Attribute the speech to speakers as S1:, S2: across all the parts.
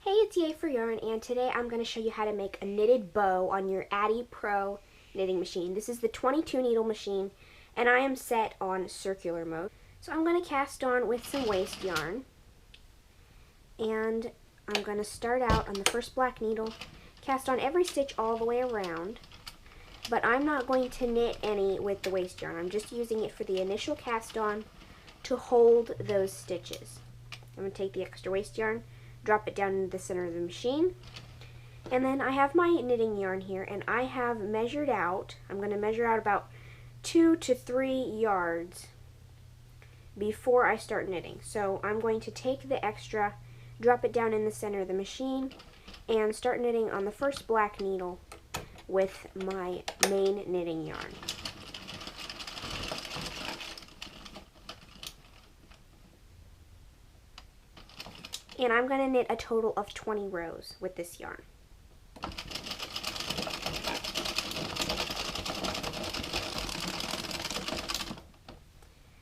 S1: Hey, it's Yay for Yarn, and today I'm going to show you how to make a knitted bow on your Addi Pro knitting machine. This is the 22 needle machine, and I am set on circular mode. So I'm going to cast on with some waste yarn, and I'm going to start out on the first black needle, cast on every stitch all the way around, but I'm not going to knit any with the waste yarn. I'm just using it for the initial cast on to hold those stitches. I'm going to take the extra waste yarn, drop it down into the center of the machine, and then I have my knitting yarn here, and I have measured out, I'm going to measure out about 2 to 3 yards before I start knitting. So I'm going to take the extra, drop it down in the center of the machine, and start knitting on the first black needle with my main knitting yarn. And I'm going to knit a total of 20 rows with this yarn.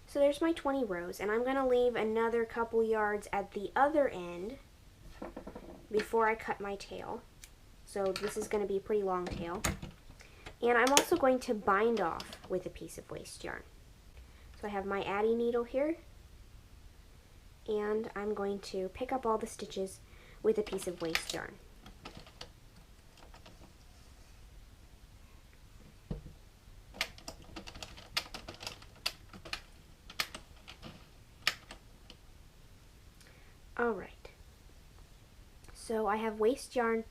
S1: So there's my 20 rows, and I'm going to leave another couple yards at the other end before I cut my tail. So this is going to be a pretty long tail. And I'm also going to bind off with a piece of waste yarn. So I have my Addi needle here, and I'm going to pick up all the stitches with a piece of waste yarn. Alright, so I have waste yarn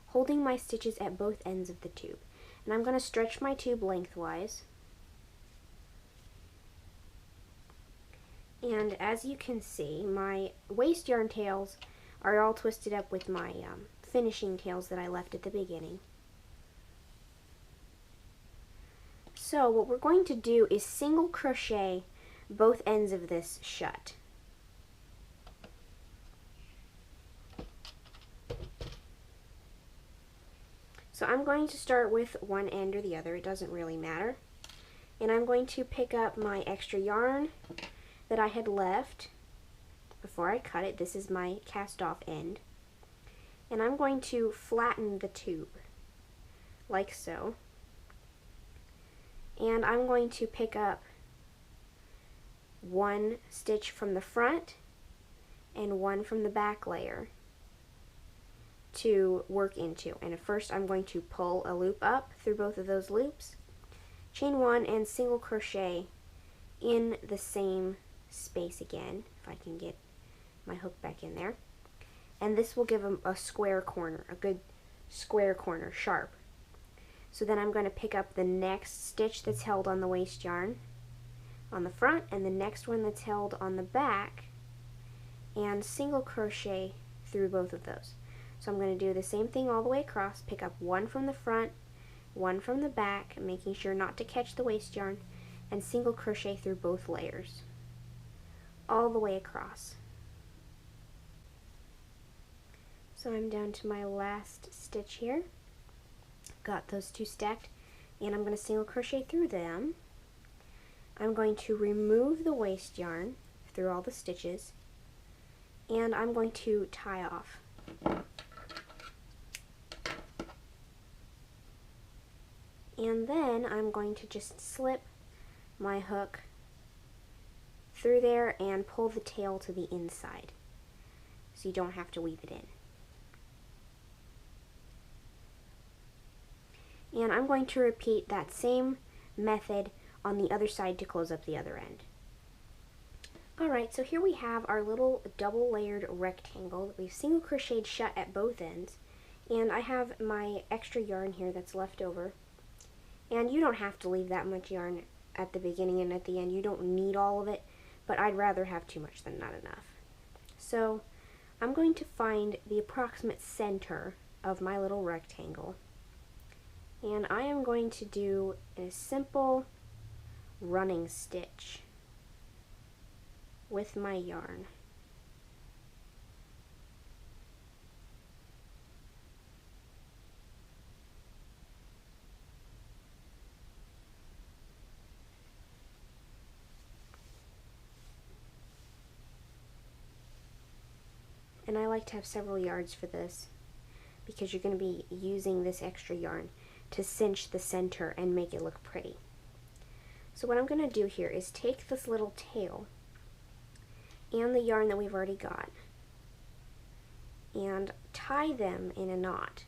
S1: holding my stitches at both ends of the tube, and I'm going to stretch my tube lengthwise. And as you can see, my waste yarn tails are all twisted up with my finishing tails that I left at the beginning. So what we're going to do is single crochet both ends of this shut. So I'm going to start with one end or the other, it doesn't really matter. And I'm going to pick up my extra yarn that I had left before I cut it. This is my cast off end. And I'm going to flatten the tube like so. And I'm going to pick up one stitch from the front and one from the back layer to work into. And at first I'm going to pull a loop up through both of those loops, chain one, and single crochet in the same space again, if I can get my hook back in there. And this will give them a square corner, a good square corner, sharp. So then I'm going to pick up the next stitch that's held on the waste yarn on the front, and the next one that's held on the back, and single crochet through both of those. So I'm going to do the same thing all the way across, pick up one from the front, one from the back, making sure not to catch the waste yarn, and single crochet through both layers, all the way across. So I'm down to my last stitch here. Got those two stacked, and I'm going to single crochet through them. I'm going to remove the waste yarn through all the stitches, and I'm going to tie off. And then I'm going to just slip my hook through there and pull the tail to the inside, so you don't have to weave it in. And I'm going to repeat that same method on the other side to close up the other end. Alright, so here we have our little double layered rectangle that we've single crocheted shut at both ends, and I have my extra yarn here that's left over. And you don't have to leave that much yarn at the beginning and at the end. You don't need all of it, but I'd rather have too much than not enough. So I'm going to find the approximate center of my little rectangle, and I am going to do a simple running stitch with my yarn. And I like to have several yards for this because you're going to be using this extra yarn to cinch the center and make it look pretty. So what I'm going to do here is take this little tail and the yarn that we've already got and tie them in a knot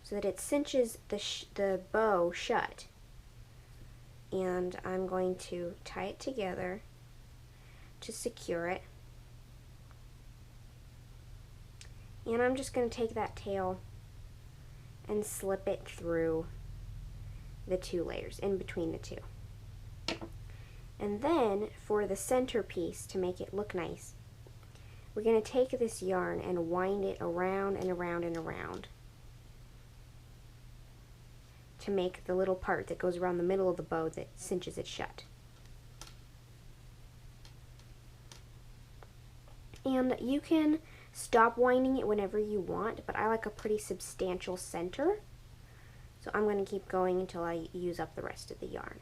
S1: so that it cinches the bow shut. And I'm going to tie it together to secure it. And I'm just going to take that tail and slip it through the two layers, in between the two. And then for the centerpiece, to make it look nice, we're going to take this yarn and wind it around and around and around to make the little part that goes around the middle of the bow that cinches it shut. And you can stop winding it whenever you want, but I like a pretty substantial center, so I'm going to keep going until I use up the rest of the yarn.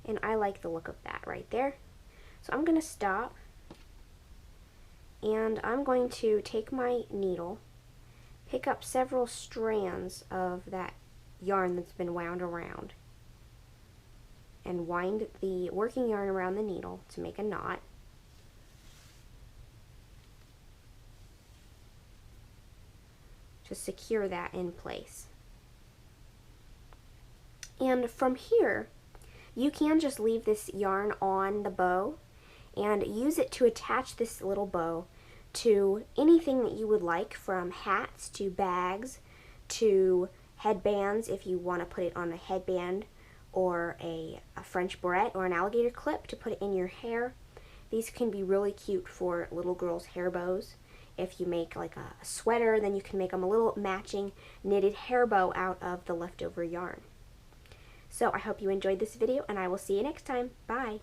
S1: And I like the look of that right there. So I'm going to stop, and I'm going to take my needle, pick up several strands of that yarn that's been wound around, and wind the working yarn around the needle to make a knot. To secure that in place. And from here, you can just leave this yarn on the bow and use it to attach this little bow to anything that you would like, from hats to bags to headbands if you want to put it on a headband, or a French barrette or an alligator clip to put it in your hair. These can be really cute for little girls' hair bows. If you make like a sweater, then you can make them a little matching knitted hair bow out of the leftover yarn. So I hope you enjoyed this video, and I will see you next time. Bye!